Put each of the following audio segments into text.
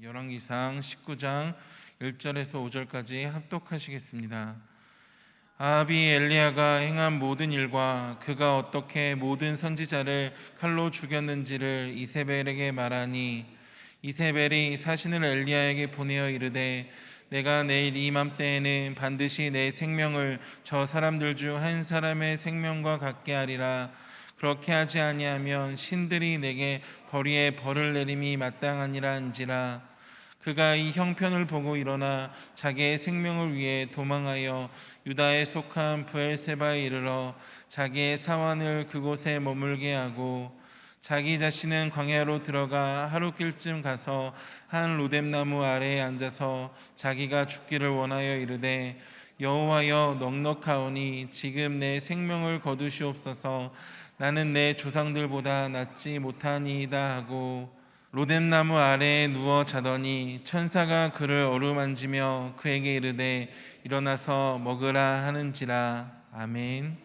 열왕기상 19장 1절에서 5절까지 합독하시겠습니다. 아합이 엘리야가 행한 모든 일과 그가 어떻게 모든 선지자를 칼로 죽였는지를 이세벨에게 말하니 이세벨이 사신을 엘리야에게 보내어 이르되 내가 내일 이맘때에는 반드시 내 생명을 저 사람들 중 한 사람의 생명과 같게 하리라. 그렇게 하지 아니하면 신들이 내게 벌이에 벌을 내림이 마땅하니라 한지라. 그가 이 형편을 보고 일어나 자기의 생명을 위해 도망하여 유다에 속한 브엘세바에 이르러 자기의 사환을 그곳에 머물게 하고 자기 자신은 광야로 들어가 하루길쯤 가서 한 로뎀나무 아래에 앉아서 자기가 죽기를 원하여 이르되 여호와여 넉넉하오니 지금 내 생명을 거두시옵소서. 나는 내 조상들보다 낫지 못하니이다 하고 로뎀나무 아래에 누워 자더니 천사가 그를 어루만지며 그에게 이르되 일어나서 먹으라 하는지라. 아멘.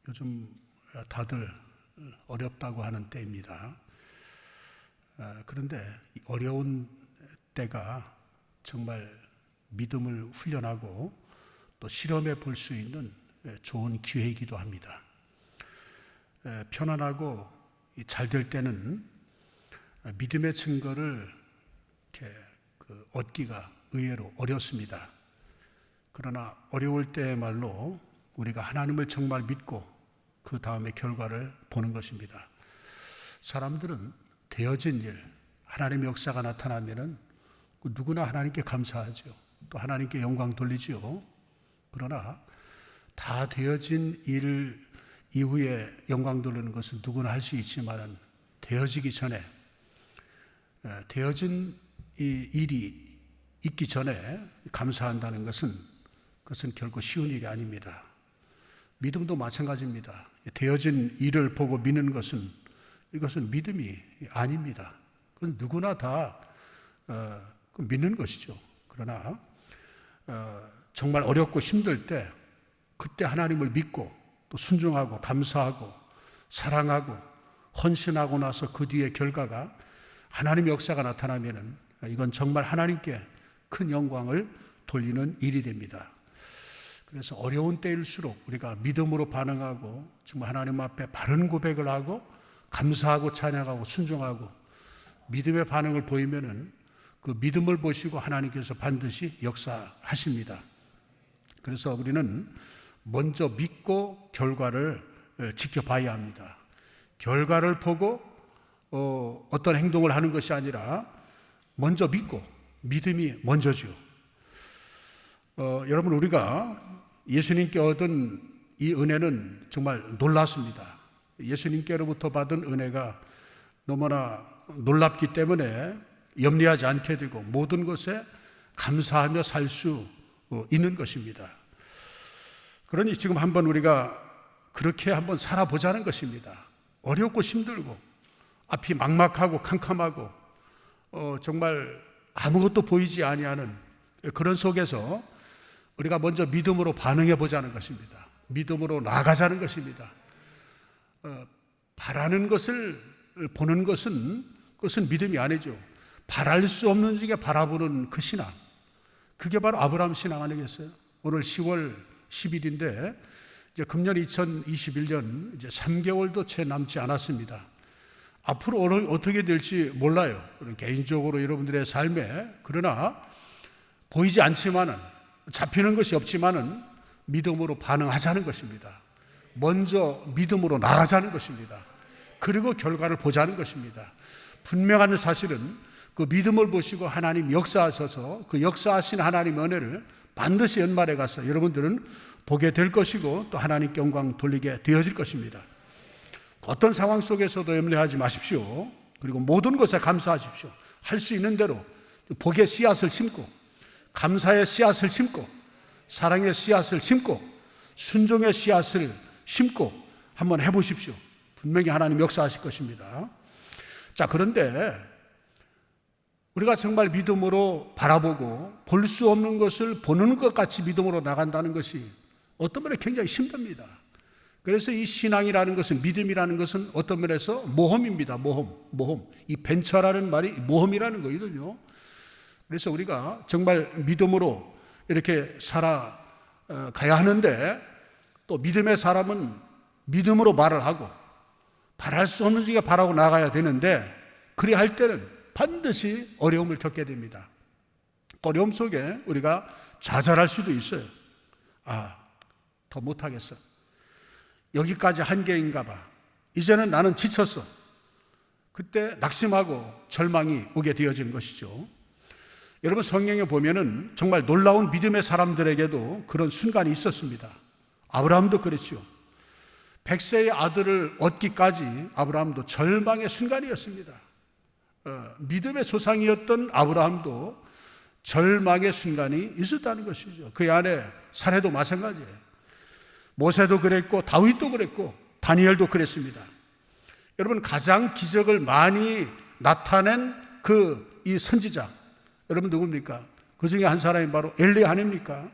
요즘 다들 어렵다고 하는 때입니다. 그런데 어려운 때가 정말 믿음을 훈련하고 또 실험해 볼 수 있는 좋은 기회이기도 합니다. 편안하고 잘 될 때는 믿음의 증거를 이렇게 얻기가 의외로 어렵습니다. 그러나 어려울 때야말로 우리가 하나님을 정말 믿고 그 다음에 결과를 보는 것입니다. 사람들은 되어진 일, 하나님의 역사가 나타나면은 누구나 하나님께 감사하죠. 또 하나님께 영광 돌리죠. 그러나 다 되어진 일 이후에 영광 돌리는 것은 누구나 할 수 있지만 되어지기 전에 되어진 이 일이 있기 전에 감사한다는 그것은 결코 쉬운 일이 아닙니다. 믿음도 마찬가지입니다. 되어진 일을 보고 믿는 이것은 믿음이 아닙니다. 그건 누구나 다 믿는 것이죠. 그러나 정말 어렵고 힘들 때 그때 하나님을 믿고 또 순종하고 감사하고 사랑하고 헌신하고 나서 그 뒤에 결과가 하나님의 역사가 나타나면은 이건 정말 하나님께 큰 영광을 돌리는 일이 됩니다. 그래서 어려운 때일수록 우리가 믿음으로 반응하고 정말 하나님 앞에 바른 고백을 하고 감사하고 찬양하고 순종하고 믿음의 반응을 보이면은 그 믿음을 보시고 하나님께서 반드시 역사하십니다. 그래서 우리는 먼저 믿고 결과를 지켜봐야 합니다. 결과를 보고 어떤 행동을 하는 것이 아니라 먼저 믿고 믿음이 먼저죠. 여러분 우리가 예수님께 얻은 이 은혜는 정말 놀랐습니다. 예수님께로부터 받은 은혜가 너무나 놀랍기 때문에 염려하지 않게 되고 모든 것에 감사하며 살 수 있는 것입니다. 그러니 지금 한번 우리가 그렇게 한번 살아보자는 것입니다. 어렵고 힘들고 앞이 막막하고 캄캄하고 정말 아무것도 보이지 아니하는 그런 속에서 우리가 먼저 믿음으로 반응해 보자는 것입니다. 믿음으로 나아가자는 것입니다. 바라는 것을 보는 그것은 믿음이 아니죠. 바랄 수 없는 중에 바라보는 그 신앙, 그게 바로 아브라함 신앙 아니겠어요? 오늘 10월 10일인데 이제 금년 2021년 이제 3개월도 채 남지 않았습니다. 앞으로 어떻게 될지 몰라요. 개인적으로 여러분들의 삶에. 그러나 보이지 않지만은 잡히는 것이 없지만은 믿음으로 반응하자는 것입니다. 먼저 믿음으로 나아가자는 것입니다. 그리고 결과를 보자는 것입니다. 분명한 사실은 그 믿음을 보시고 하나님 역사하셔서 그 역사하신 하나님의 은혜를 반드시 연말에 가서 여러분들은 보게 될 것이고 또 하나님께 영광 돌리게 되어질 것입니다. 어떤 상황 속에서도 염려하지 마십시오. 그리고 모든 것에 감사하십시오. 할 수 있는 대로 복의 씨앗을 심고 감사의 씨앗을 심고 사랑의 씨앗을 심고 순종의 씨앗을 심고 한번 해보십시오. 분명히 하나님 역사하실 것입니다. 자, 그런데 우리가 정말 믿음으로 바라보고 볼 수 없는 것을 보는 것 같이 믿음으로 나간다는 것이 어떤 면에 굉장히 힘듭니다. 그래서 이 신앙이라는 것은, 믿음이라는 것은 어떤 면에서 모험입니다. 모험. 이 벤처라는 말이 모험이라는 거거든요. 그래서 우리가 정말 믿음으로 이렇게 살아가야 하는데, 또 믿음의 사람은 믿음으로 말을 하고 바랄 수 없는 지게 바라고 나가야 되는데, 그리 할 때는 반드시 어려움을 겪게 됩니다. 어려움 속에 우리가 좌절할 수도 있어요. 더 못하겠어. 여기까지 한계인가 봐. 이제는 나는 지쳤어. 그때 낙심하고 절망이 오게 되어지는 것이죠. 여러분, 성경에 보면은 정말 놀라운 믿음의 사람들에게도 그런 순간이 있었습니다. 아브라함도 그랬죠. 100세의 아들을 얻기까지 아브라함도 절망의 순간이었습니다. 믿음의 조상이었던 아브라함도 절망의 순간이 있었다는 것이죠. 그 안에 사례도 마찬가지예요. 모세도 그랬고 다윗도 그랬고 다니엘도 그랬습니다. 여러분, 가장 기적을 많이 나타낸 이 선지자, 여러분 누굽니까? 그 중에 한 사람이 바로 엘리야 아닙니까?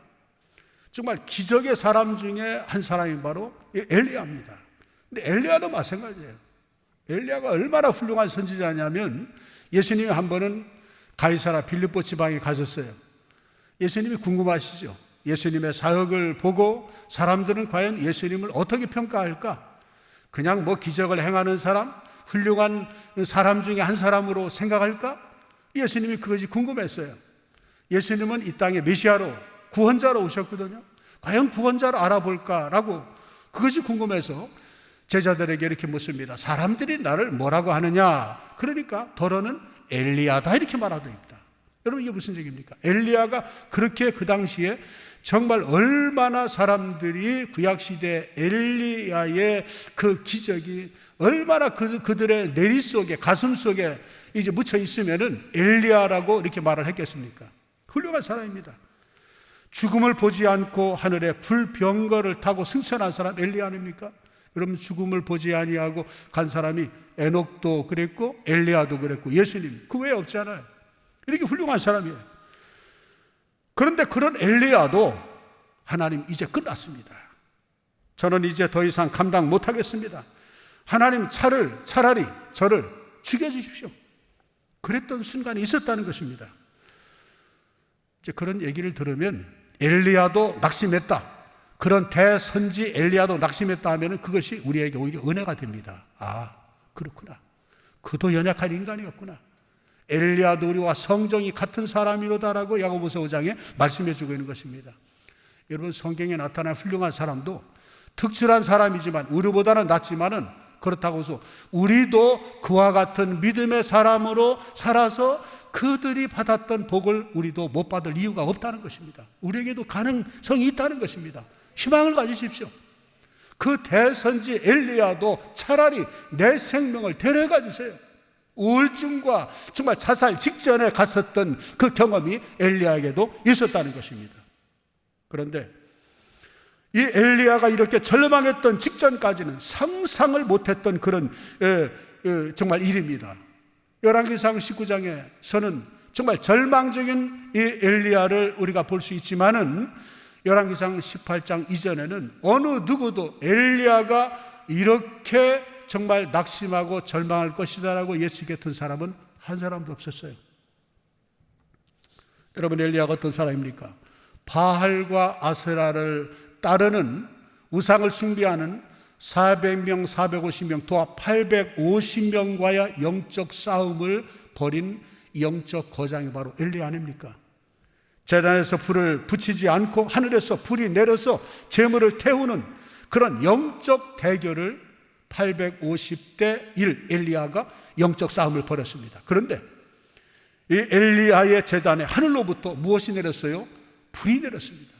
정말 기적의 사람 중에 한 사람이 바로 엘리야입니다. 근데 엘리야도 마찬가지예요. 엘리야가 얼마나 훌륭한 선지자냐면, 예수님이 한 번은 가이사라 빌립보 지방에 가셨어요. 예수님이 궁금하시죠? 예수님의 사역을 보고 사람들은 과연 예수님을 어떻게 평가할까? 그냥 기적을 행하는 사람, 훌륭한 사람 중에 한 사람으로 생각할까? 예수님이 그것이 궁금했어요. 예수님은 이 땅에 메시아로, 구원자로 오셨거든요. 과연 구원자로 알아볼까라고, 그것이 궁금해서 제자들에게 이렇게 묻습니다. 사람들이 나를 뭐라고 하느냐? 그러니까 더러는 엘리야다, 이렇게 말하고 있다. 여러분, 이게 무슨 얘기입니까? 엘리야가 그렇게 그 당시에 정말 얼마나 사람들이 구약시대 엘리야의 그 기적이 얼마나 그들의 내리 속에, 가슴 속에 이제 묻혀 있으면은 엘리야라고 이렇게 말을 했겠습니까? 훌륭한 사람입니다. 죽음을 보지 않고 하늘에 불병거를 타고 승천한 사람 엘리야 아닙니까? 여러분, 죽음을 보지 아니하고 간 사람이 에녹도 그랬고 엘리야도 그랬고 예수님, 그 외에 없잖아요. 이렇게 훌륭한 사람이에요. 그런데 그런 엘리야도 하나님, 이제 끝났습니다. 저는 이제 더 이상 감당 못하겠습니다. 하나님, 차라리 저를 죽여주십시오. 그랬던 순간이 있었다는 것입니다. 이제 그런 얘기를 들으면 엘리야도 낙심했다, 그런 대선지 엘리야도 낙심했다 하면 그것이 우리에게 오히려 은혜가 됩니다. 그렇구나. 그도 연약한 인간이었구나. 엘리야도 우리와 성정이 같은 사람이로다라고 야고보서 5장에 말씀해 주고 있는 것입니다. 여러분, 성경에 나타난 훌륭한 사람도 특출한 사람이지만, 우리보다는 낫지만은, 그렇다고 해서 우리도 그와 같은 믿음의 사람으로 살아서 그들이 받았던 복을 우리도 못 받을 이유가 없다는 것입니다. 우리에게도 가능성이 있다는 것입니다. 희망을 가지십시오. 그 대선지 엘리야도 차라리 내 생명을 데려가 주세요. 우울증과 정말 자살 직전에 갔었던 그 경험이 엘리야에게도 있었다는 것입니다. 그런데 이 엘리야가 이렇게 절망했던 직전까지는 상상을 못했던 그런 정말 일입니다. 열왕기상 19장에서는 정말 절망적인 이 엘리야를 우리가 볼 수 있지만은, 열왕기상 18장 이전에는 어느 누구도 엘리야가 이렇게 정말 낙심하고 절망할 것이다라고 예측했던 사람은 한 사람도 없었어요. 여러분, 엘리야가 어떤 사람입니까? 바알과 아세라를 따르는, 우상을 숭배하는 400명, 450명, 도합 850명과의 영적 싸움을 벌인 영적 거장이 바로 엘리야 아닙니까? 제단에서 불을 붙이지 않고 하늘에서 불이 내려서 재물을 태우는 그런 영적 대결을 850대 1 엘리야가 영적 싸움을 벌였습니다. 그런데 이 엘리야의 제단에 하늘로부터 무엇이 내렸어요? 불이 내렸습니다.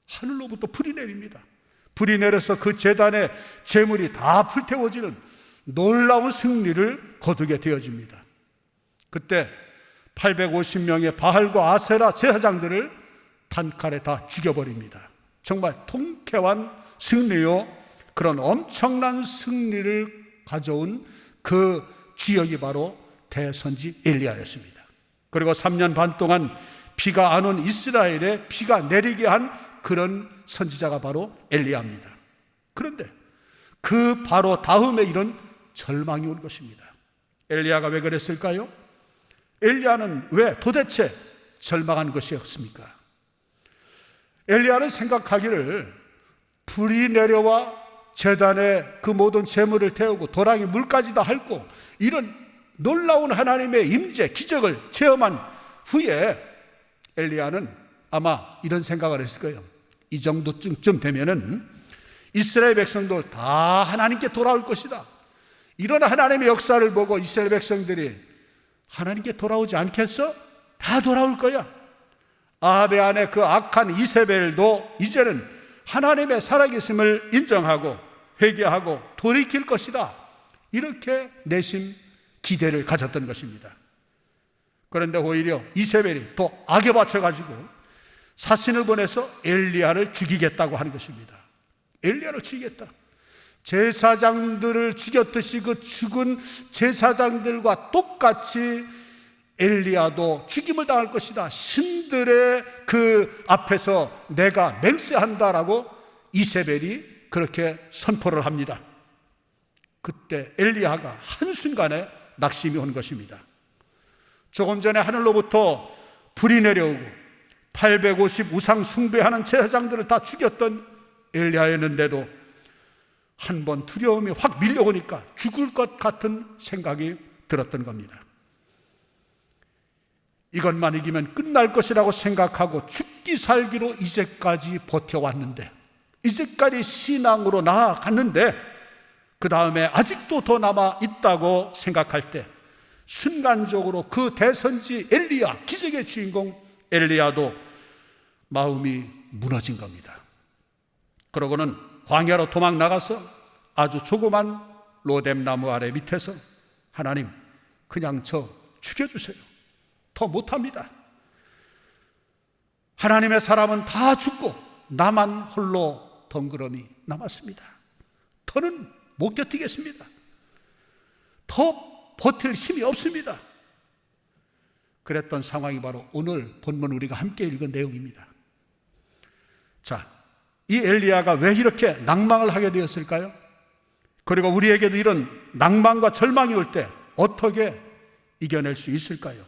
하늘로부터 불이 내립니다. 불이 내려서 그 제단의 재물이 다 불태워지는 놀라운 승리를 거두게 되어집니다. 그때 850명의 바알과 아세라 제사장들을 단칼에 다 죽여버립니다. 정말 통쾌한 승리요, 그런 엄청난 승리를 가져온 그 주역이 바로 대선지 엘리야였습니다. 그리고 3년 반 동안 비가 안 온 이스라엘에 비가 내리게 한 그런 선지자가 바로 엘리야입니다. 그런데 그 바로 다음에 이런 절망이 온 것입니다. 엘리야가 왜 그랬을까요? 엘리야는 왜 도대체 절망한 것이었습니까? 엘리야는 생각하기를 불이 내려와 제단에 그 모든 재물을 태우고 도랑에 물까지 다 핥고 이런 놀라운 하나님의 임재, 기적을 체험한 후에 엘리야는 아마 이런 생각을 했을 거예요. 이 정도쯤 되면은 이스라엘 백성들 다 하나님께 돌아올 것이다. 이런 하나님의 역사를 보고 이스라엘 백성들이 하나님께 돌아오지 않겠어? 다 돌아올 거야. 아합의 아내 그 악한 이세벨도 이제는 하나님의 살아계심을 인정하고 회개하고 돌이킬 것이다. 이렇게 내심 기대를 가졌던 것입니다. 그런데 오히려 이세벨이 또 악에 받쳐가지고 사신을 보내서 엘리야를 죽이겠다고 하는 것입니다. 엘리야를 죽이겠다. 제사장들을 죽였듯이 그 죽은 제사장들과 똑같이 엘리야도 죽임을 당할 것이다. 신들의 그 앞에서 내가 맹세한다라고 이세벨이 그렇게 선포를 합니다. 그때 엘리야가 한순간에 낙심이 온 것입니다. 조금 전에 하늘로부터 불이 내려오고 850 우상 숭배하는 제사장들을 다 죽였던 엘리야였는데도 한 번 두려움이 확 밀려오니까 죽을 것 같은 생각이 들었던 겁니다. 이것만 이기면 끝날 것이라고 생각하고 죽기 살기로 이제까지 버텨왔는데, 이제까지 신앙으로 나아갔는데 그 다음에 아직도 더 남아 있다고 생각할 때 순간적으로 그 대선지 엘리야, 기적의 주인공 엘리야도 마음이 무너진 겁니다. 그러고는 광야로 도망 나가서 아주 조그만 로뎀나무 아래 밑에서 하나님 그냥 저 죽여주세요. 더 못합니다. 하나님의 사람은 다 죽고 나만 홀로 덩그러니 남았습니다. 더는 못 견디겠습니다. 더 버틸 힘이 없습니다. 그랬던 상황이 바로 오늘 본문 우리가 함께 읽은 내용입니다. 자, 이 엘리야가 왜 이렇게 낭망을 하게 되었을까요? 그리고 우리에게도 이런 낭망과 절망이 올 때 어떻게 이겨낼 수 있을까요?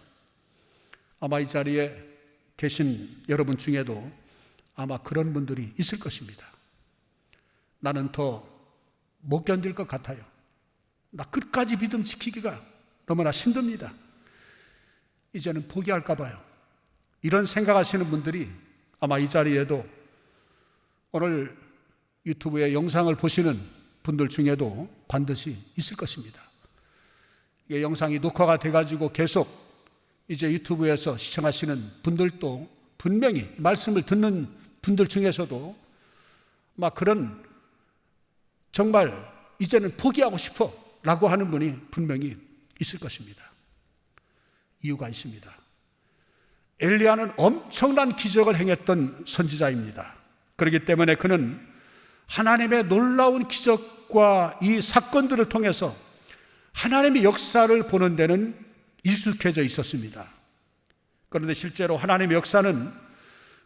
아마 이 자리에 계신 여러분 중에도 아마 그런 분들이 있을 것입니다. 나는 더 못 견딜 것 같아요. 나 끝까지 믿음 지키기가 너무나 힘듭니다. 이제는 포기할까 봐요. 이런 생각하시는 분들이 아마 이 자리에도 오늘 유튜브에 영상을 보시는 분들 중에도 반드시 있을 것입니다. 이 영상이 녹화가 돼가지고 계속 이제 유튜브에서 시청하시는 분들도 분명히 말씀을 듣는 분들 중에서도 막 그런 정말 이제는 포기하고 싶어 라고 하는 분이 분명히 있을 것입니다. 이유가 있습니다. 엘리야는 엄청난 기적을 행했던 선지자입니다. 그렇기 때문에 그는 하나님의 놀라운 기적과 이 사건들을 통해서 하나님의 역사를 보는 데는 익숙해져 있었습니다. 그런데 실제로 하나님의 역사는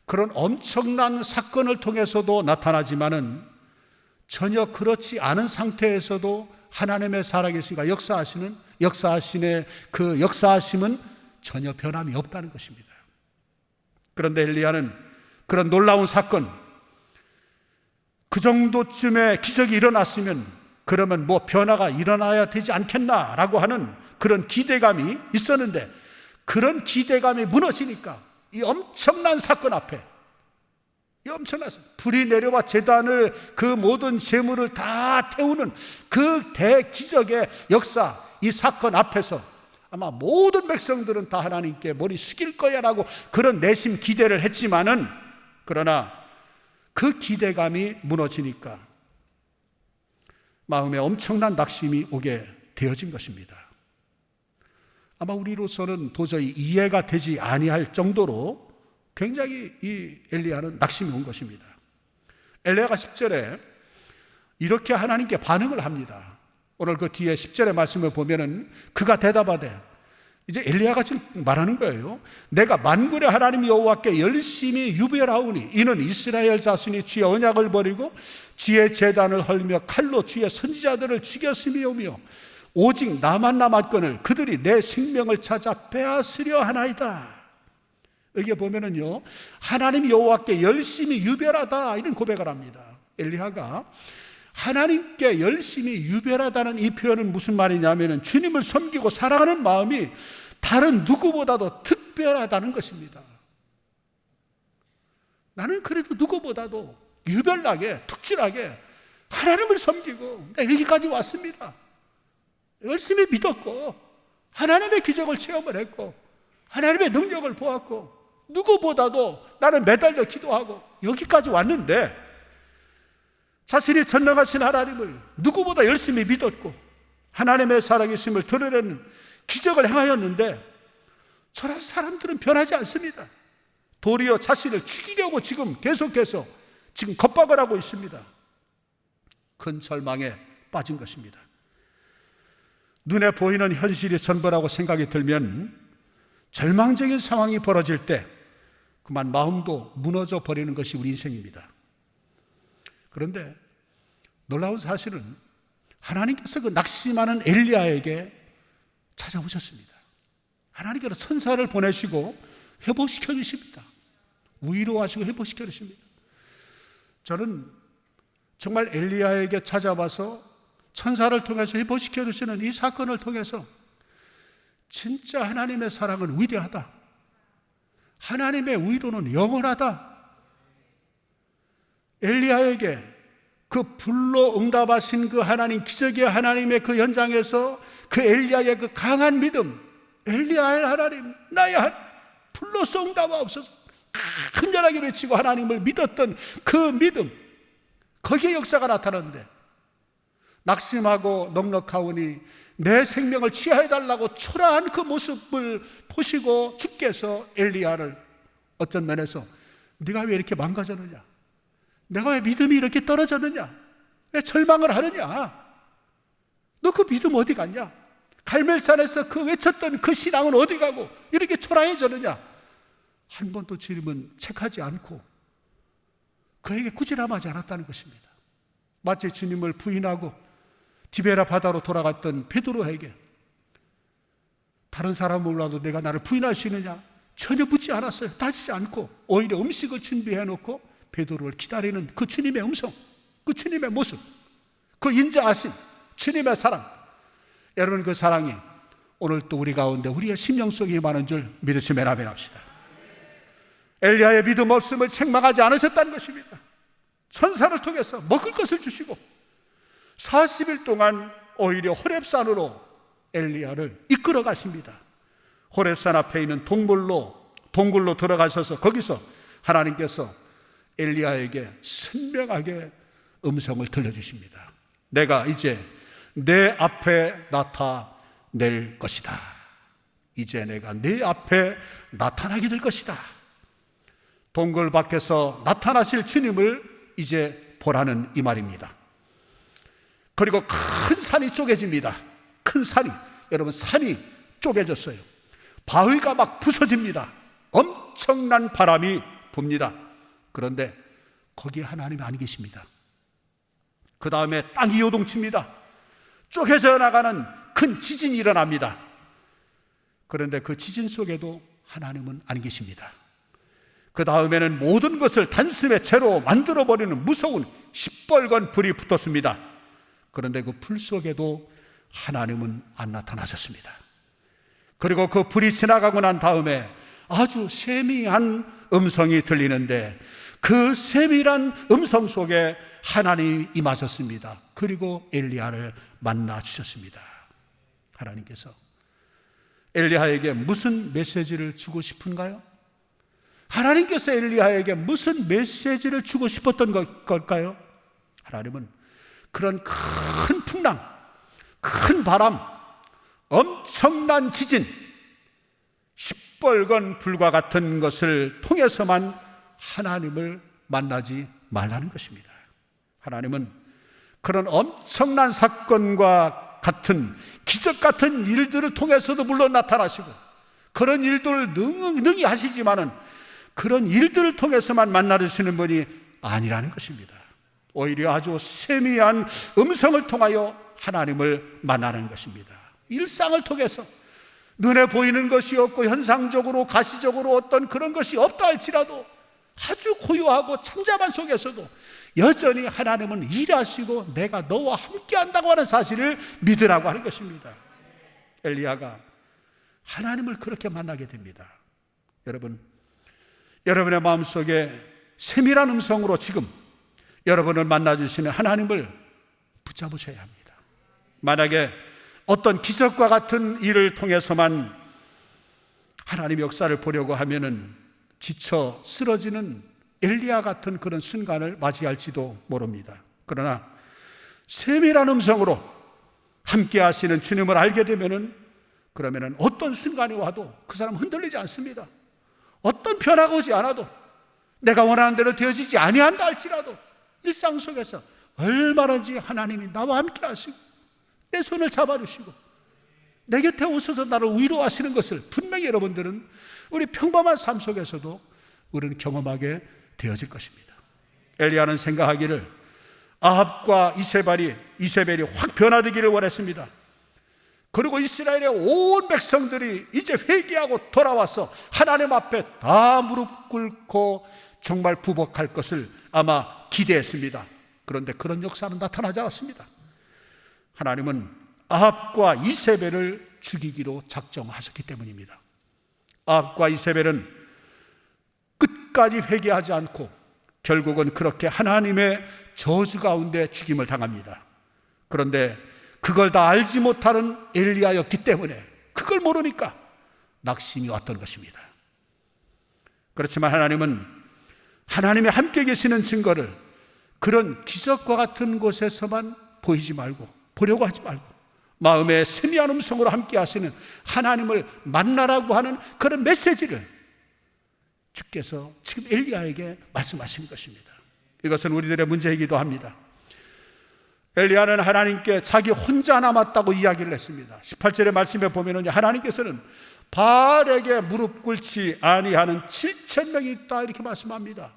그런 엄청난 사건을 통해서도 나타나지만은 전혀 그렇지 않은 상태에서도 하나님의 살아계시가 역사하시는 그 역사하심은 전혀 변함이 없다는 것입니다. 그런데 엘리야는 그런 놀라운 사건, 그 정도쯤의 기적이 일어났으면 그러면 뭐 변화가 일어나야 되지 않겠나라고 하는 그런 기대감이 있었는데, 그런 기대감이 무너지니까 이 엄청난 사건 앞에, 이 엄청난 불이 내려와 제단을 그 모든 재물을 다 태우는 그 대기적의 역사, 이 사건 앞에서 아마 모든 백성들은 다 하나님께 머리 숙일 거야라고 그런 내심 기대를 했지만은, 그러나 그 기대감이 무너지니까 마음에 엄청난 낙심이 오게 되어진 것입니다. 아마 우리로서는 도저히 이해가 되지 아니할 정도로 굉장히 이 엘리야는 낙심이 온 것입니다. 엘리야가 10절에 이렇게 하나님께 반응을 합니다. 오늘 그 뒤에 10절의 말씀을 보면은 그가 대답하되 이제 엘리야가 지금 말하는 거예요. 내가 만군의 하나님 여호와께 열심히 유별하오니 이는 이스라엘 자손이 주의 언약을 버리고 주의 제단을 헐며 칼로 주의 선지자들을 죽였음이오며 오직 나만 남았거늘 그들이 내 생명을 찾아 빼앗으려 하나이다. 여기 보면은요, 하나님 여호와께 열심히 유별하다 이런 고백을 합니다. 엘리야가 하나님께 열심히 유별하다는 이 표현은 무슨 말이냐면 주님을 섬기고 사랑하는 마음이 다른 누구보다도 특별하다는 것입니다. 나는 그래도 누구보다도 유별나게 특출하게 하나님을 섬기고 여기까지 왔습니다. 열심히 믿었고 하나님의 기적을 체험을 했고 하나님의 능력을 보았고 누구보다도 나는 매달려 기도하고 여기까지 왔는데 자신이 전능하신 하나님을 누구보다 열심히 믿었고 하나님의 살아계심을 드러내는 기적을 행하였는데 저런 사람들은 변하지 않습니다. 도리어 자신을 죽이려고 지금 계속해서 지금 겁박을 하고 있습니다. 큰 절망에 빠진 것입니다. 눈에 보이는 현실이 전부라고 생각이 들면 절망적인 상황이 벌어질 때 그만 마음도 무너져 버리는 것이 우리 인생입니다. 그런데 놀라운 사실은 하나님께서 그 낙심하는 엘리야에게 찾아오셨습니다. 하나님께서 천사를 보내시고 회복시켜 주십니다. 위로하시고 회복시켜 주십니다. 저는 정말 엘리야에게 찾아와서 천사를 통해서 회복시켜 주시는 이 사건을 통해서 진짜 하나님의 사랑은 위대하다. 하나님의 위로는 영원하다. 엘리야에게 그 불로 응답하신 그 하나님, 기적의 하나님의 그 현장에서 그 엘리야의 그 강한 믿음, 엘리야의 하나님, 나의 하나님, 불로서 응답하옵소서 간절하게 외치고 하나님을 믿었던 그 믿음, 거기에 역사가 나타났는데 낙심하고 넉넉하오니 내 생명을 취하해달라고 초라한 그 모습을 보시고 주께서 엘리야를 어떤 면에서 네가 왜 이렇게 망가졌느냐, 내가 왜 믿음이 이렇게 떨어졌느냐, 왜 절망을 하느냐, 너 그 믿음 어디 갔냐, 갈멜산에서 그 외쳤던 그 신앙은 어디 가고 이렇게 초라해졌느냐, 한 번도 주님은 책하지 않고 그에게 꾸지람하지 않았다는 것입니다. 마치 주님을 부인하고 디베라 바다로 돌아갔던 베드로에게 다른 사람은 몰라도 내가 나를 부인할 수 있느냐 전혀 묻지 않았어요. 따지지 않고 오히려 음식을 준비해 놓고 베드로를 기다리는 그 주님의 음성, 그 주님의 모습, 그 인자하심, 주님의 사랑. 여러분, 그 사랑이 오늘 또 우리 가운데 우리의 심령 속에 임하는 줄 믿으시면 아멘 합시다. 엘리야의 믿음 없음을 책망하지 않으셨다는 것입니다. 천사를 통해서 먹을 것을 주시고 40일 동안 오히려 호렙산으로 엘리야를 이끌어 가십니다. 호렙산 앞에 있는 동굴로 들어가셔서 거기서 하나님께서 엘리야에게 선명하게 음성을 들려주십니다. 내가 이제 내 앞에 나타낼 것이다. 이제 내가 내 앞에 나타나게 될 것이다. 동굴 밖에서 나타나실 주님을 이제 보라는 이 말입니다. 그리고 큰 산이 쪼개집니다. 큰 산이, 여러분, 산이 쪼개졌어요. 바위가 막 부서집니다. 엄청난 바람이 붑니다. 그런데 거기에 하나님이 안 계십니다. 그 다음에 땅이 요동칩니다. 쪼개져 나가는 큰 지진이 일어납니다. 그런데 그 지진 속에도 하나님은 안 계십니다. 그 다음에는 모든 것을 단숨에 채로 만들어버리는 무서운 시뻘건 불이 붙었습니다. 그런데 그 불 속에도 하나님은 안 나타나셨습니다. 그리고 그 불이 지나가고 난 다음에 아주 세미한 음성이 들리는데 그 세밀한 음성 속에 하나님이 임하셨습니다. 그리고 엘리야를 만나 주셨습니다. 하나님께서 엘리야에게 무슨 메시지를 주고 싶은가요? 하나님께서 엘리야에게 무슨 메시지를 주고 싶었던 걸까요? 하나님은 그런 큰 풍랑, 큰 바람, 엄청난 지진, 시뻘건 불과 같은 것을 통해서만 하나님을 만나지 말라는 것입니다. 하나님은 그런 엄청난 사건과 같은 기적 같은 일들을 통해서도 물론 나타나시고 그런 일들을 능히 하시지만은 그런 일들을 통해서만 만나주시는 분이 아니라는 것입니다. 오히려 아주 세미한 음성을 통하여 하나님을 만나는 것입니다. 일상을 통해서 눈에 보이는 것이 없고 현상적으로 가시적으로 어떤 그런 것이 없다 할지라도 아주 고요하고 참담한 속에서도 여전히 하나님은 일하시고 내가 너와 함께 한다고 하는 사실을 믿으라고 하는 것입니다. 엘리야가 하나님을 그렇게 만나게 됩니다. 여러분의 마음속에 세밀한 음성으로 지금 여러분을 만나주시는 하나님을 붙잡으셔야 합니다. 만약에 어떤 기적과 같은 일을 통해서만 하나님의 역사를 보려고 하면은 지쳐 쓰러지는 엘리야 같은 그런 순간을 맞이할지도 모릅니다. 그러나 세밀한 음성으로 함께 하시는 주님을 알게 되면은 그러면은 어떤 순간이 와도 그 사람 흔들리지 않습니다. 어떤 변화가 오지 않아도 내가 원하는 대로 되어지지 아니한다 할지라도 일상 속에서 얼마든지 하나님이 나와 함께 하시고 내 손을 잡아주시고 내 곁에 오셔서 나를 위로하시는 것을 분명히 여러분들은 우리 평범한 삶 속에서도 우리는 경험하게 되어질 것입니다. 엘리야는 생각하기를 아합과 이세벨이 확 변화되기를 원했습니다. 그리고 이스라엘의 온 백성들이 이제 회개하고 돌아와서 하나님 앞에 다 무릎 꿇고 정말 부복할 것을 아마 기대했습니다. 그런데 그런 역사는 나타나지 않았습니다. 하나님은 아합과 이세벨을 죽이기로 작정하셨기 때문입니다. 아합과 이세벨은 끝까지 회개하지 않고 결국은 그렇게 하나님의 저주 가운데 죽임을 당합니다. 그런데 그걸 다 알지 못하는 엘리야였기 때문에 그걸 모르니까 낙심이 왔던 것입니다. 그렇지만 하나님은 하나님이 함께 계시는 증거를 그런 기적과 같은 곳에서만 보이지 말고 보려고 하지 말고 마음의 세미한 음성으로 함께 하시는 하나님을 만나라고 하는 그런 메시지를 주께서 지금 엘리야에게 말씀하시는 것입니다. 이것은 우리들의 문제이기도 합니다. 엘리야는 하나님께 자기 혼자 남았다고 이야기를 했습니다. 18절의 말씀에 보면 하나님께서는 바알에게 무릎 꿇지 아니하는 7,000명이 있다 이렇게 말씀합니다.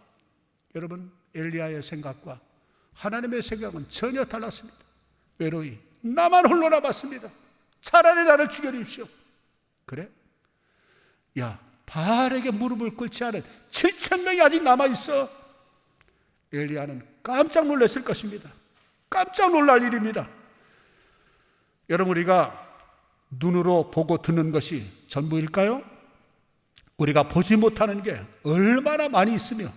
여러분, 엘리야의 생각과 하나님의 생각은 전혀 달랐습니다. 외로이 나만 홀로 남았습니다. 차라리 나를 죽여주십시오. 그래? 야, 바알에게 무릎을 꿇지 않은 7,000명이 아직 남아있어. 엘리야는 깜짝 놀랐을 것입니다. 깜짝 놀랄 일입니다. 여러분, 우리가 눈으로 보고 듣는 것이 전부일까요? 우리가 보지 못하는 게 얼마나 많이 있으며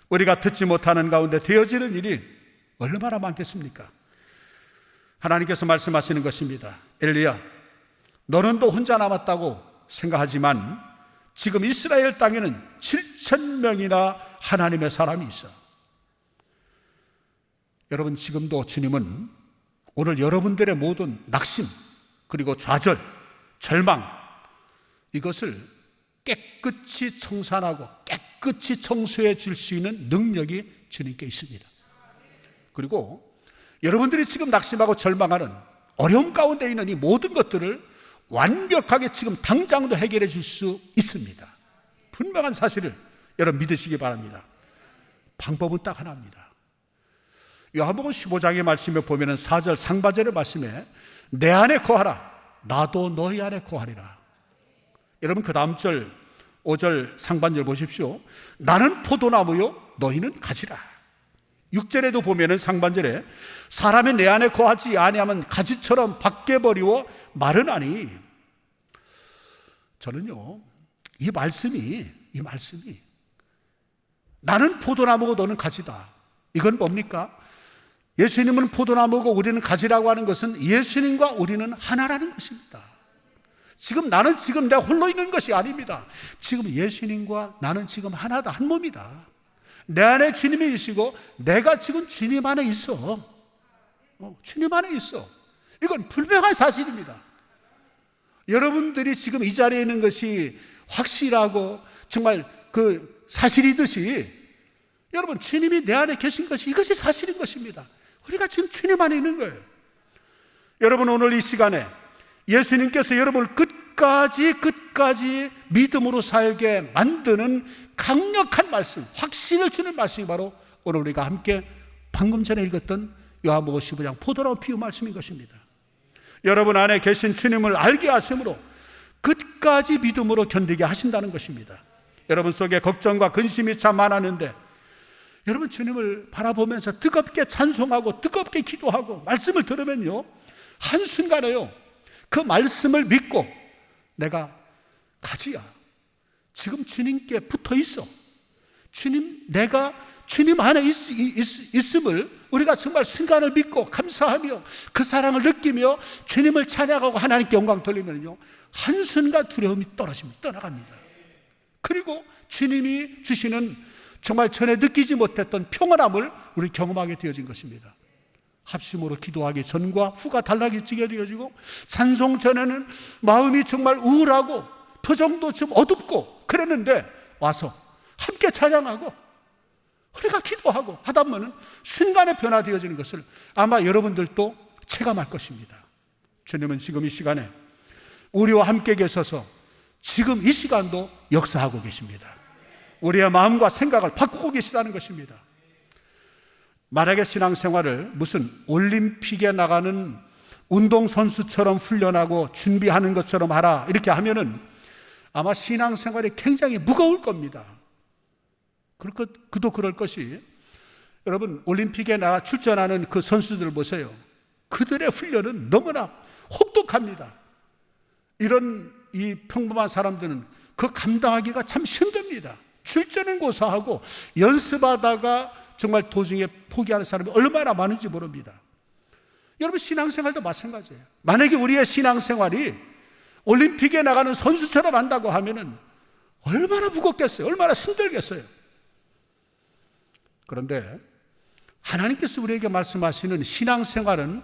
우리가 듣지 못하는 가운데 되어지는 일이 얼마나 많겠습니까? 하나님께서 말씀하시는 것입니다. 엘리야, 너는 또 혼자 남았다고 생각하지만 지금 이스라엘 땅에는 7,000명이나 하나님의 사람이 있어. 여러분, 지금도 주님은 오늘 여러분들의 모든 낙심 그리고 좌절, 절망 이것을 깨끗이 청산하고 깨끗이 청소해 줄 수 있는 능력이 주님께 있습니다. 그리고 여러분들이 지금 낙심하고 절망하는 어려움 가운데 있는 이 모든 것들을 완벽하게 지금 당장도 해결해 줄 수 있습니다. 분명한 사실을 여러분 믿으시기 바랍니다. 방법은 딱 하나입니다. 요한복음 15장의 말씀에 보면 4절 상반절의 말씀에 내 안에 거하라 나도 너희 안에 거하리라. 여러분, 그 다음 절 5절 상반절 보십시오. 나는 포도나무요 너희는 가지라. 6절에도 보면 상반절에 사람이 내 안에 거하지 아니하면 가지처럼 밖에 버리고 마르나니. 저는요 이 말씀이 나는 포도나무고 너는 가지다, 이건 뭡니까? 예수님은 포도나무고 우리는 가지라고 하는 것은 예수님과 우리는 하나라는 것입니다. 지금 나는 지금 내가 홀로 있는 것이 아닙니다. 지금 예수님과 나는 지금 하나다, 한 몸이다. 내 안에 주님이 계시고 내가 지금 주님 안에 있어. 주님 안에 있어. 이건 분명한 사실입니다. 여러분들이 지금 이 자리에 있는 것이 확실하고 정말 그 사실이듯이 여러분, 주님이 내 안에 계신 것이 이것이 사실인 것입니다. 우리가 지금 주님 안에 있는 거예요. 여러분, 오늘 이 시간에 예수님께서 여러분을 끝까지 믿음으로 살게 만드는 강력한 말씀, 확신을 주는 말씀이 바로 오늘 우리가 함께 방금 전에 읽었던 요한복음 15장 포도나무 비유 말씀인 것입니다. 여러분 안에 계신 주님을 알게 하심으로 끝까지 믿음으로 견디게 하신다는 것입니다. 여러분 속에 걱정과 근심이 참 많았는데 여러분 주님을 바라보면서 뜨겁게 찬송하고 뜨겁게 기도하고 말씀을 들으면요, 한순간에요 그 말씀을 믿고 내가 가지야 지금 주님께 붙어 있어, 내가 주님 안에 있음을 우리가 정말 순간을 믿고 감사하며 그 사랑을 느끼며 주님을 찬양하고 하나님께 영광 돌리면요, 한순간 두려움이 떠나갑니다. 그리고 주님이 주시는 정말 전에 느끼지 못했던 평안함을 우리 경험하게 되어진 것입니다. 합심으로 기도하기 전과 후가 달라지게 되어지고, 찬송 전에는 마음이 정말 우울하고 표정도 좀 어둡고 그랬는데 와서 함께 찬양하고 우리가 기도하고 하다 보면 순간에 변화되어지는 것을 아마 여러분들도 체감할 것입니다. 주님은 지금 이 시간에 우리와 함께 계셔서 지금 이 시간도 역사하고 계십니다. 우리의 마음과 생각을 바꾸고 계시다는 것입니다. 만약에 신앙생활을 무슨 올림픽에 나가는 운동선수처럼 훈련하고 준비하는 것처럼 하라 이렇게 하면은 아마 신앙생활이 굉장히 무거울 겁니다. 그도 그럴 것이, 여러분 올림픽에 나가 출전하는 그 선수들 보세요. 그들의 훈련은 너무나 혹독합니다. 이런 이 평범한 사람들은 그 감당하기가 참 힘듭니다. 출전은 고사하고 연습하다가 정말 도중에 포기하는 사람이 얼마나 많은지 모릅니다. 여러분 신앙생활도 마찬가지예요. 만약에 우리의 신앙생활이 올림픽에 나가는 선수처럼 한다고 하면은 얼마나 무겁겠어요? 얼마나 힘들겠어요? 그런데 하나님께서 우리에게 말씀하시는 신앙생활은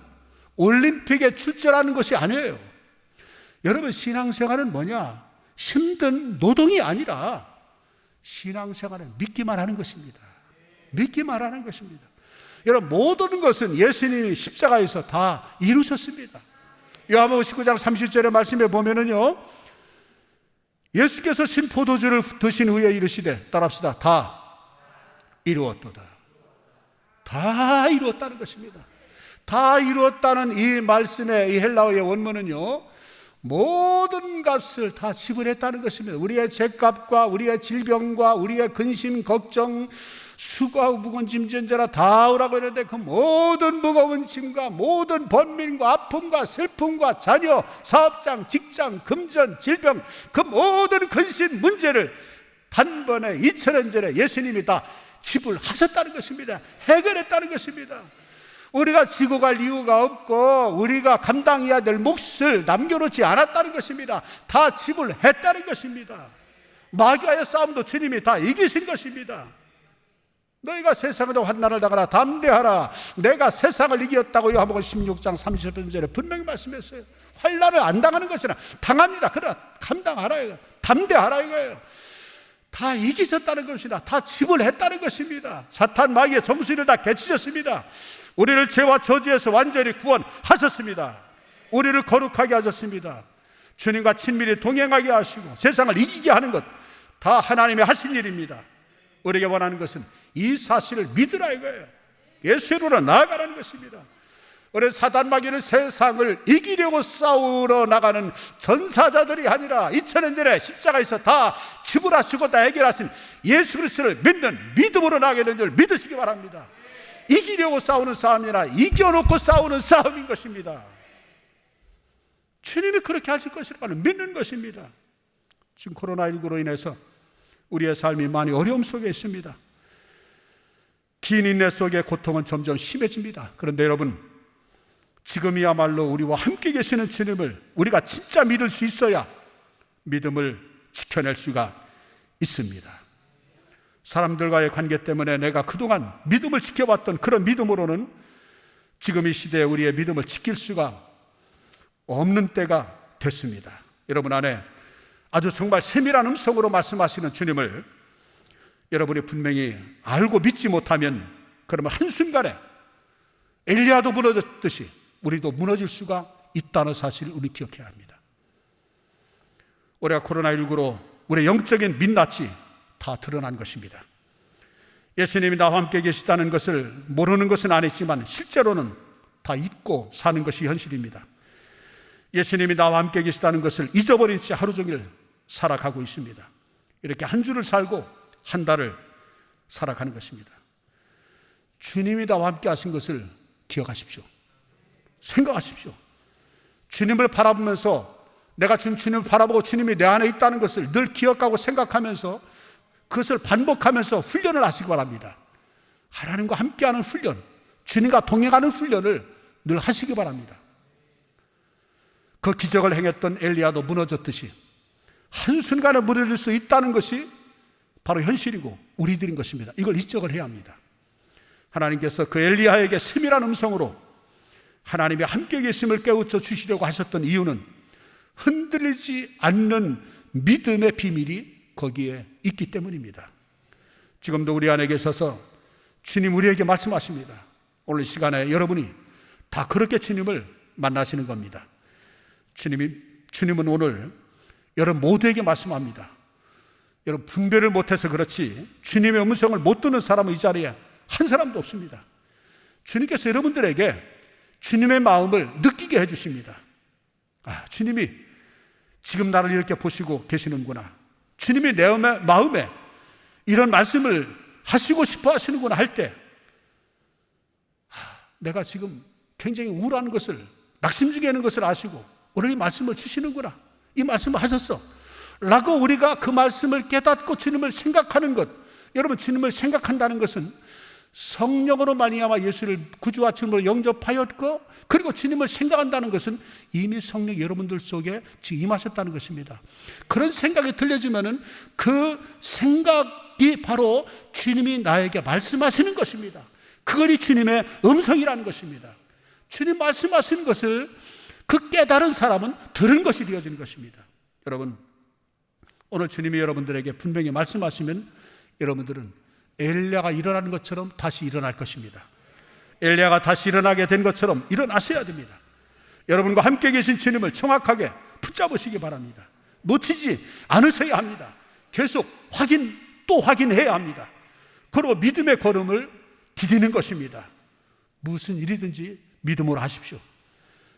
올림픽에 출전하는 것이 아니에요. 여러분 신앙생활은 뭐냐? 힘든 노동이 아니라 신앙생활은 믿기만 하는 것입니다. 믿기만 하는 것입니다. 여러분 모든 것은 예수님이 십자가에서 다 이루셨습니다. 요한복음 19장 30절의 말씀에 보면은요, 예수께서 신 포도주를 드신 후에 이르시되, 따라합시다. 다 이루었도다. 다 이루었다는 것입니다. 다 이루었다는 이 말씀의 이 헬라어의 원문은요, 모든 값을 다 지불했다는 것입니다. 우리의 죄값과 우리의 질병과 우리의 근심, 걱정, 수고하고 무거운 짐진저라 다 오라고 했는데 그 모든 무거운 짐과 모든 번민과 아픔과 슬픔과 자녀, 사업장, 직장, 금전, 질병, 그 모든 근심 문제를 단번에 2000년 전에 예수님이 다 지불하셨다는 것입니다. 해결했다는 것입니다. 우리가 지고 갈 이유가 없고 우리가 감당해야 될 몫을 남겨놓지 않았다는 것입니다. 다 지불했다는 것입니다. 마귀와의 싸움도 주님이 다 이기신 것입니다. 너희가 세상에도 환난을 당하라 담대하라 내가 세상을 이겼다고 요한복음 16장 30절에 분명히 말씀했어요. 환난을 안 당하는 것이나 당합니다. 그러나 감당하라 이거예요. 담대하라 이거예요. 다 이기셨다는 것이다. 다 지불했다는 것입니다. 사탄 마귀의 정수리를 다 개치셨습니다. 우리를 죄와 저주에서 완전히 구원하셨습니다. 우리를 거룩하게 하셨습니다. 주님과 친밀히 동행하게 하시고 세상을 이기게 하는 것 다 하나님이 하신 일입니다. 우리에게 원하는 것은 이 사실을 믿으라 이거예요. 예수로 나아가라는 것입니다. 우리 사단 마귀는 세상을 이기려고 싸우러 나가는 전사자들이 아니라 2000년 전에 십자가에서 다 지불하시고 다 해결하신 예수 그리스도를 믿는 믿음으로 나가게 된 줄 믿으시기 바랍니다. 이기려고 싸우는 싸움이 아니라 이겨놓고 싸우는 싸움인 것입니다. 주님이 그렇게 하실 것이라고 믿는 것입니다. 지금 코로나19로 인해서 우리의 삶이 많이 어려움 속에 있습니다. 긴 인내 속에 고통은 점점 심해집니다. 그런데 여러분, 지금이야말로 우리와 함께 계시는 주님을 우리가 진짜 믿을 수 있어야 믿음을 지켜낼 수가 있습니다. 사람들과의 관계 때문에 내가 그동안 믿음을 지켜왔던 그런 믿음으로는 지금 이 시대에 우리의 믿음을 지킬 수가 없는 때가 됐습니다. 여러분 안에 아주 정말 세밀한 음성으로 말씀하시는 주님을 여러분이 분명히 알고 믿지 못하면 그러면 한순간에 엘리야도 무너졌듯이 우리도 무너질 수가 있다는 사실을 우리 기억해야 합니다. 올해 코로나19로 우리의 영적인 민낯이 다 드러난 것입니다. 예수님이 나와 함께 계시다는 것을 모르는 것은 아니지만 실제로는 다 잊고 사는 것이 현실입니다. 예수님이 나와 함께 계시다는 것을 잊어버린 채 하루 종일 살아가고 있습니다. 이렇게 한 주를 살고 한 달을 살아가는 것입니다. 주님이 나와 함께 하신 것을 기억하십시오. 생각하십시오. 주님을 바라보면서 내가 지금 주님을 바라보고 주님이 내 안에 있다는 것을 늘 기억하고 생각하면서 그것을 반복하면서 훈련을 하시기 바랍니다. 하나님과 함께하는 훈련, 주님과 동행하는 훈련을 늘 하시기 바랍니다. 그 기적을 행했던 엘리야도 무너졌듯이 한순간에 무너질 수 있다는 것이 바로 현실이고 우리들인 것입니다. 이걸 인정을 해야 합니다. 하나님께서 그 엘리야에게 세밀한 음성으로 하나님이 함께 계심을 깨우쳐 주시려고 하셨던 이유는 흔들리지 않는 믿음의 비밀이 거기에 있기 때문입니다. 지금도 우리 안에 계셔서 주님 우리에게 말씀하십니다. 오늘 이 시간에 여러분이 다 그렇게 주님을 만나시는 겁니다. 주님은 오늘 여러분 모두에게 말씀합니다. 여러분 분별을 못해서 그렇지 주님의 음성을 못 듣는 사람은 이 자리에 한 사람도 없습니다. 주님께서 여러분들에게 주님의 마음을 느끼게 해주십니다. 주님이 지금 나를 이렇게 보시고 계시는구나. 주님이 내 마음에 이런 말씀을 하시고 싶어 하시는구나 할 때 내가 지금 굉장히 우울한 것을 낙심주게 하는 것을 아시고 오늘 이 말씀을 주시는구나. 이 말씀을 하셨어 라고 우리가 그 말씀을 깨닫고 주님을 생각하는 것, 여러분 주님을 생각한다는 것은 성령으로 말미암아 예수를 구주와 주님으로 영접하였고 그리고 주님을 생각한다는 것은 이미 성령 여러분들 속에 지금 임하셨다는 것입니다. 그런 생각이 들려지면은 그 생각이 바로 주님이 나에게 말씀하시는 것입니다. 그것이 주님의 음성이라는 것입니다. 주님 말씀하시는 것을 그 깨달은 사람은 들은 것이 되어지는 것입니다. 여러분 오늘 주님이 여러분들에게 분명히 말씀하시면 여러분들은 엘리야가 일어나는 것처럼 다시 일어날 것입니다. 엘리야가 다시 일어나게 된 것처럼 일어나셔야 됩니다. 여러분과 함께 계신 주님을 정확하게 붙잡으시기 바랍니다. 놓치지 않으셔야 합니다. 계속 또 확인해야 합니다. 그리고 믿음의 걸음을 디디는 것입니다. 무슨 일이든지 믿음으로 하십시오.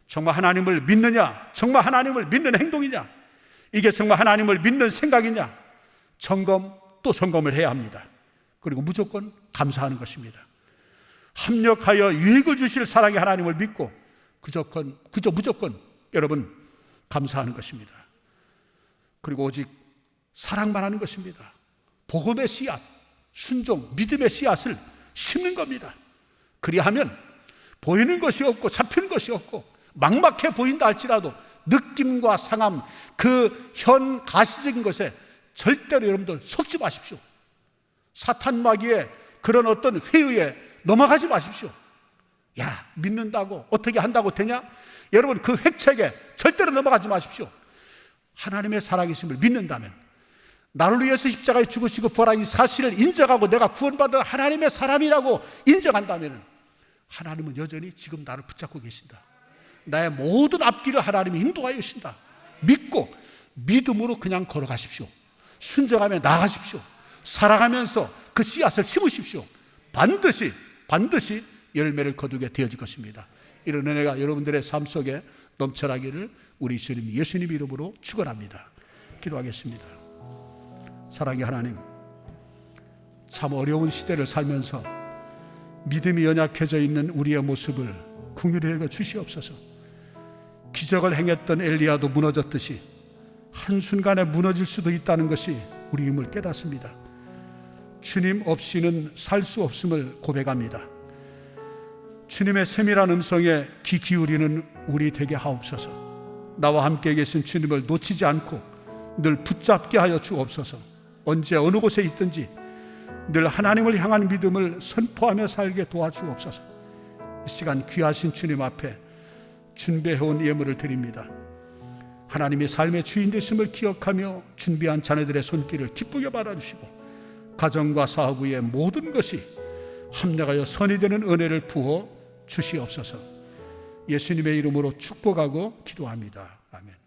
정말 하나님을 믿느냐? 정말 하나님을 믿는 행동이냐? 이게 정말 하나님을 믿는 생각이냐? 또 점검을 해야 합니다. 그리고 무조건 감사하는 것입니다. 합력하여 유익을 주실 사랑의 하나님을 믿고 무조건 여러분 감사하는 것입니다. 그리고 오직 사랑만 하는 것입니다. 복음의 씨앗, 순종, 믿음의 씨앗을 심는 겁니다. 그리하면 보이는 것이 없고 잡히는 것이 없고 막막해 보인다 할지라도 느낌과 상함, 그 현 가시적인 것에 절대로 여러분들 속지 마십시오. 사탄 마귀의 그런 어떤 회의에 넘어가지 마십시오. 믿는다고 어떻게 한다고 되냐? 여러분 그 획책에 절대로 넘어가지 마십시오. 하나님의 살아계심을 믿는다면 나를 위해서 십자가에 죽으시고 부활한 이 사실을 인정하고 내가 구원받은 하나님의 사람이라고 인정한다면 하나님은 여전히 지금 나를 붙잡고 계신다. 나의 모든 앞길을 하나님이 인도하여 주신다. 믿고 믿음으로 그냥 걸어가십시오. 순정하며 나아가십시오. 살아가면서 그 씨앗을 심으십시오. 반드시 열매를 거두게 되어질 것입니다. 이런 은혜가 여러분들의 삶 속에 넘쳐나기를 우리 주님 예수님 이름으로 축원합니다. 기도하겠습니다. 사랑의 하나님, 참 어려운 시대를 살면서 믿음이 연약해져 있는 우리의 모습을 긍휼히 여겨 주시옵소서. 기적을 행했던 엘리야도 무너졌듯이 한순간에 무너질 수도 있다는 것이 우리임을 깨닫습니다. 주님 없이는 살 수 없음을 고백합니다. 주님의 세밀한 음성에 귀 기울이는 우리 되게 하옵소서. 나와 함께 계신 주님을 놓치지 않고 늘 붙잡게 하여 주옵소서. 언제 어느 곳에 있든지 늘 하나님을 향한 믿음을 선포하며 살게 도와주옵소서. 이 시간 귀하신 주님 앞에 준비해온 예물을 드립니다. 하나님이 삶의 주인 되심을 기억하며 준비한 자녀들의 손길을 기쁘게 받아주시고 가정과 사업 위의 모든 것이 합력하여 선이 되는 은혜를 부어 주시옵소서. 예수님의 이름으로 축복하고 기도합니다. 아멘.